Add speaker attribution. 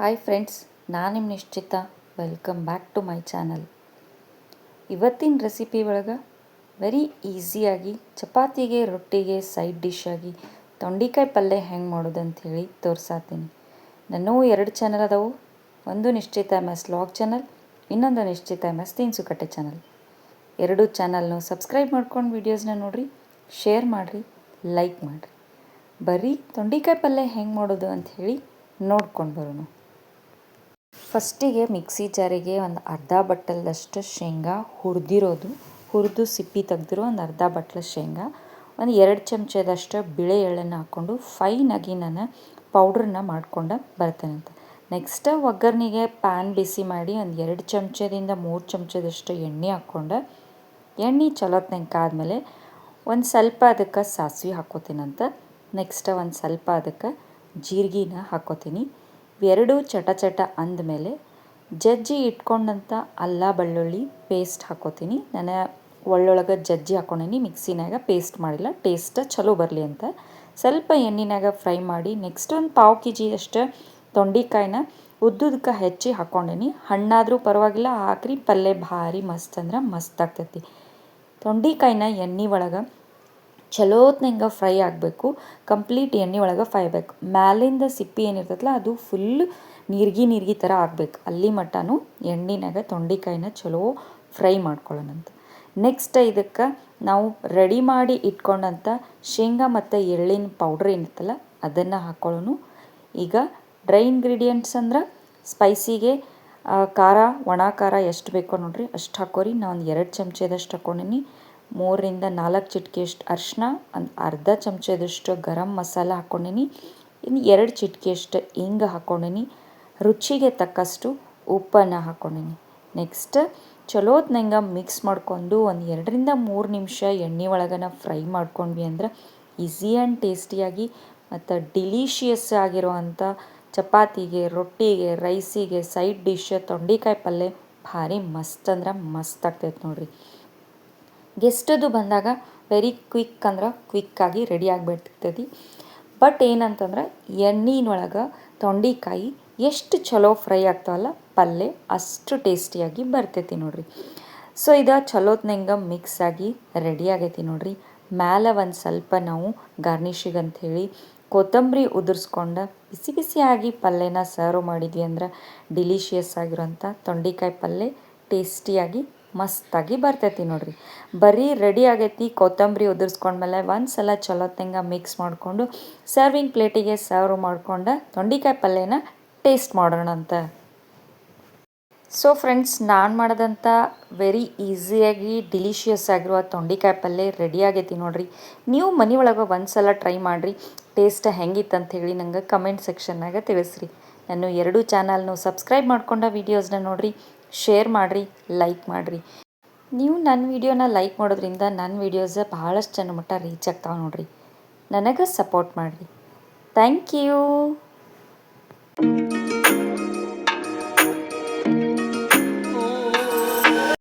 Speaker 1: Hi friends, ನಾನು ನಿಮ್ಮ Nishchita. Welcome back to my channel. ಇವತ್ತಿನ ರೆಸಿಪಿ ಒಳಗೆ ವೆರಿ ಈಸಿಯಾಗಿ ಚಪಾತಿಗೆ ರೊಟ್ಟಿಗೆ ಸೈಡ್ ಡಿಶ್ ಆಗಿ ತೊಂಡೆಕಾಯಿ ಪಲ್ಯ ಹೆಂಗೆ ಮಾಡೋದು ಅಂಥೇಳಿ ತೋರ್ಸಾತೀನಿ. ನನ್ನೂ 2 ಚಾನಲ್ ಅದಾವು. ಒಂದು ನಿಶ್ಚಿತ MS ಲಾಗ್ ಚಾನಲ್, ಇನ್ನೊಂದು ನಿಶ್ಚಿತ MS ತಿನಿಸುಕಟ್ಟೆ ಚಾನಲ್. 2 ಚಾನಲ್ನು ಸಬ್ಸ್ಕ್ರೈಬ್ ಮಾಡ್ಕೊಂಡು ವೀಡಿಯೋಸ್ನ ನೋಡಿರಿ, ಶೇರ್ ಮಾಡಿರಿ, ಲೈಕ್ ಮಾಡಿರಿ. ಬರ್ರಿ ತೊಂಡೆಕಾಯಿ ಪಲ್ಯ ಹೆಂಗೆ ಮಾಡೋದು ಅಂಥೇಳಿ ನೋಡ್ಕೊಂಡು ಬರೋಣ. ಫಸ್ಟಿಗೆ ಮಿಕ್ಸಿ ಜಾರಿಗೆ ಒಂದು ಅರ್ಧ ಬಟ್ಟಲದಷ್ಟು ಶೇಂಗಾ ಹುರಿದು ಸಿಪ್ಪಿ ತೆಗೆದಿರೋ ಒಂದು ಅರ್ಧ ಬಟ್ಲು ಶೇಂಗಾ, ಒಂದು 2 ಚಮಚದಷ್ಟು ಬಿಳೆ ಎಳ್ಳನ್ನು ಹಾಕ್ಕೊಂಡು ಫೈನಾಗಿ ನಾನು ಪೌಡ್ರನ್ನ ಮಾಡ್ಕೊಂಡು ಬರ್ತೇನಂತ. ನೆಕ್ಸ್ಟ್ ಒಗ್ಗರಣೆಗೆ ಪ್ಯಾನ್ ಬಿಸಿ ಮಾಡಿ ಒಂದು 2 ಚಮಚದಿಂದ 3 ಚಮಚದಷ್ಟು ಎಣ್ಣೆ ಹಾಕ್ಕೊಂಡು ಎಣ್ಣೆ ಚಲೋತ್ನಂಗೆ ಕಾದ್ಮೇಲೆ ಒಂದು ಸ್ವಲ್ಪ ಅದಕ್ಕೆ ಸಾಸಿವೆ ಹಾಕ್ಕೋತೀನಂತ. ನೆಕ್ಸ್ಟ್ ಒಂದು ಸ್ವಲ್ಪ ಅದಕ್ಕೆ ಜೀರಿಗೆನ ಹಾಕ್ಕೋತೀನಿ. ಇವೆರಡೂ ಚಟ ಅಂದಮೇಲೆ ಜಜ್ಜಿ ಇಟ್ಕೊಂಡಂಥ ಅಲ್ಲ ಬೆಳ್ಳುಳ್ಳಿ ಪೇಸ್ಟ್ ಹಾಕ್ಕೋತೀನಿ. ನಾನು ಒಳ್ಳೊಳಗೆ ಜಜ್ಜಿ ಹಾಕ್ಕೊಂಡೀನಿ, ಮಿಕ್ಸಿನಾಗ ಪೇಸ್ಟ್ ಮಾಡಿಲ್ಲ, ಟೇಸ್ಟ್ ಚಲೋ ಬರಲಿ ಅಂತ. ಸ್ವಲ್ಪ ಎಣ್ಣೆನಾಗ ಫ್ರೈ ಮಾಡಿ ನೆಕ್ಸ್ಟ್ ಒಂದು 1/2 kg ಅಷ್ಟು ತೊಂಡೆಕಾಯಿನ ಉದ್ದುದಕ್ಕೆ ಹೆಚ್ಚಿ ಹಾಕ್ಕೊಂಡೀನಿ. ಹಣ್ಣಾದರೂ ಪರವಾಗಿಲ್ಲ, ಹಾಕ್ರಿ, ಪಲ್ಯ ಭಾರಿ ಮಸ್ತ್ ಅಂದ್ರೆ ಮಸ್ತ್ ಆಗ್ತೈತಿ. ತೊಂಡೆಕಾಯಿನ ಎಣ್ಣೆ ಒಳಗೆ ಚಲೋತ್ನಂಗೆ ಫ್ರೈ ಆಗಬೇಕು, ಕಂಪ್ಲೀಟ್ ಎಣ್ಣೆ ಒಳಗೆ ಫ್ರೈ ಆಗಬೇಕು. ಮ್ಯಾಲಿಂದ ಸಿಪ್ಪಿ ಏನಿರ್ತೈತಲ್ಲ ಅದು ಫುಲ್ ನೀರ್ಗಿ ಥರ ಆಗಬೇಕು. ಅಲ್ಲಿ ಮಟ್ಟನೂ ಎಣ್ಣೆನಾಗ ತೊಂಡೆಕಾಯಿನ ಚಲೋ ಫ್ರೈ ಮಾಡ್ಕೊಳ್ಳೋಣಂತ. ನೆಕ್ಸ್ಟ್ ಇದಕ್ಕೆ ನಾವು ರೆಡಿ ಮಾಡಿ ಇಟ್ಕೊಂಡಂಥ ಶೇಂಗಾ ಮತ್ತು ಎಳ್ಳಿನ ಪೌಡ್ರ್ ಏನಿರ್ತಲ್ಲ ಅದನ್ನು ಹಾಕ್ಕೊಳ್ಳೋನು. ಈಗ ಡ್ರೈ ಇಂಗ್ರೀಡಿಯೆಂಟ್ಸ್ ಅಂದ್ರೆ ಸ್ಪೈಸಿಗೆ ಖಾರ, ಒಣ ಖಾರ ಎಷ್ಟು ಬೇಕೋ ನೋಡಿರಿ ಅಷ್ಟು ಹಾಕೋರಿ. ನಾನು ಒಂದು 2 ಚಮಚದಷ್ಟು ಹಾಕ್ಕೊಂಡೀನಿ. 3ರಿಂದ 4 ಚಿಟಿಕೆಯಷ್ಟು ಅರಿಶಿನ, ಒಂದು ಅರ್ಧ ಚಮಚದಷ್ಟು ಗರಂ ಮಸಾಲ ಹಾಕ್ಕೊಂಡೀನಿ. ಇನ್ನು 2 ಚಿಟಿಕೆಯಷ್ಟು ಹಿಂಗೆ ಹಾಕ್ಕೊಂಡೀನಿ. ರುಚಿಗೆ ತಕ್ಕಷ್ಟು ಉಪ್ಪನ್ನು ಹಾಕ್ಕೊಂಡೀನಿ. ನೆಕ್ಸ್ಟ್ ಚಲೋತ್ನಂಗೆ ಮಿಕ್ಸ್ ಮಾಡ್ಕೊಂಡು ಒಂದು 2ರಿಂದ 3 ನಿಮಿಷ ಎಣ್ಣೆ ಒಳಗನ ಫ್ರೈ ಮಾಡ್ಕೊಂಡ್ವಿ ಅಂದ್ರೆ ಈಸಿ ಆ್ಯಂಡ್ ಟೇಸ್ಟಿಯಾಗಿ ಮತ್ತು ಡಿಲೀಷಿಯಸ್ ಆಗಿರುವಂಥ ಚಪಾತಿಗೆ, ರೊಟ್ಟಿಗೆ, ರೈಸಿಗೆ ಸೈಡ್ ಡಿಶ್ ತೊಂಡೆಕಾಯಿ ಪಲ್ಯ ಭಾರಿ ಮಸ್ತ್ ಅಂದ್ರೆ ಮಸ್ತ್ ಆಗ್ತೈತೆ ನೋಡಿರಿ. ಗೆಸ್ಟದು ಬಂದಾಗ ವೆರಿ ಕ್ವಿಕ್ಕಾಗಿ ರೆಡಿ ಆಗಿಬಿಡ್ತೈತಿ. ಬಟ್ ಏನಂತಂದ್ರೆ ಎಣ್ಣೆನೊಳಗೆ ತೊಂಡೆಕಾಯಿ ಎಷ್ಟು ಚಲೋ ಫ್ರೈ ಆಗ್ತಾವಲ್ಲ ಪಲ್ಯ ಅಷ್ಟು ಟೇಸ್ಟಿಯಾಗಿ ಬರ್ತೈತಿ ನೋಡಿರಿ. ಸೊ ಇದು ಚಲೋತ್ನಂಗೆ ಮಿಕ್ಸ್ ಆಗಿ ರೆಡಿ ಆಗೈತಿ ನೋಡಿರಿ. ಮ್ಯಾಲೆ ಒಂದು ಸ್ವಲ್ಪ ನಾವು ಗಾರ್ನಿಷಿಗೆ ಅಂಥೇಳಿ ಕೊತ್ತಂಬರಿ ಉದುರಿಸ್ಕೊಂಡು ಬಿಸಿಯಾಗಿ ಪಲ್ಯನ ಸರ್ವ್ ಮಾಡಿದ್ವಿ ಅಂದ್ರೆ ಡಿಲಿಷಿಯಸ್ ಆಗಿರೋಂಥ ತೊಂಡೆಕಾಯಿ ಪಲ್ಯ ಟೇಸ್ಟಿಯಾಗಿ ಮಸ್ತಾಗಿ ಬರ್ತೈತಿ ನೋಡಿರಿ. ಬರೀ ರೆಡಿ ಆಗೈತಿ. ಕೊತ್ತಂಬರಿ ಉದುರಿಸ್ಕೊಂಡ್ಮೇಲೆ ಒಂದು ಸಲ ಚಲೋತ್ನಂಗೆ ಮಿಕ್ಸ್ ಮಾಡಿಕೊಂಡು ಸರ್ವಿಂಗ್ ಪ್ಲೇಟಿಗೆ ಸರ್ವ್ ಮಾಡ್ಕೊಂಡು ತೊಂಡೆಕಾಯಿ ಪಲ್ಯನ ಟೇಸ್ಟ್ ಮಾಡೋಣ ಅಂತ. ಸೊ ಫ್ರೆಂಡ್ಸ್, ನಾನು ಮಾಡೋದಂಥ ವೆರಿ ಈಸಿಯಾಗಿ ಡಿಲಿಷಿಯಸ್ ಆಗಿರುವ ತೊಂಡೆಕಾಯಿ ಪಲ್ಯ ರೆಡಿ ಆಗೈತಿ ನೋಡಿರಿ. ನೀವು ಮನೆ ಒಳಗೆ ಒಂದು ಸಲ ಟ್ರೈ ಮಾಡಿರಿ. ಟೇಸ್ಟ್ ಹೆಂಗಿತ್ತು ಅಂತ ಹೇಳಿ ನಂಗೆ ಕಮೆಂಟ್ ಸೆಕ್ಷನ್ನಾಗ ತಿಳಿಸ್ರಿ. ನಾನು 2 ಚಾನಲ್ನು ಸಬ್ಸ್ಕ್ರೈಬ್ ಮಾಡ್ಕೊಂಡು ವೀಡಿಯೋಸ್ನ ನೋಡಿರಿ, ಶೇರ್ ಮಾಡಿರಿ, ಲೈಕ್ ಮಾಡಿರಿ. ನೀವು ನನ್ನ ವೀಡಿಯೋನ ಲೈಕ್ ಮಾಡೋದ್ರಿಂದ ನನ್ನ ವೀಡಿಯೋಸ್ ಭಾಳಷ್ಟು ಜನ ಮಟ್ಟ ರೀಚ್ ಆಗ್ತಾವೆ ನೋಡಿರಿ. ನನಗೆ ಸಪೋರ್ಟ್ ಮಾಡಿರಿ. Thank you.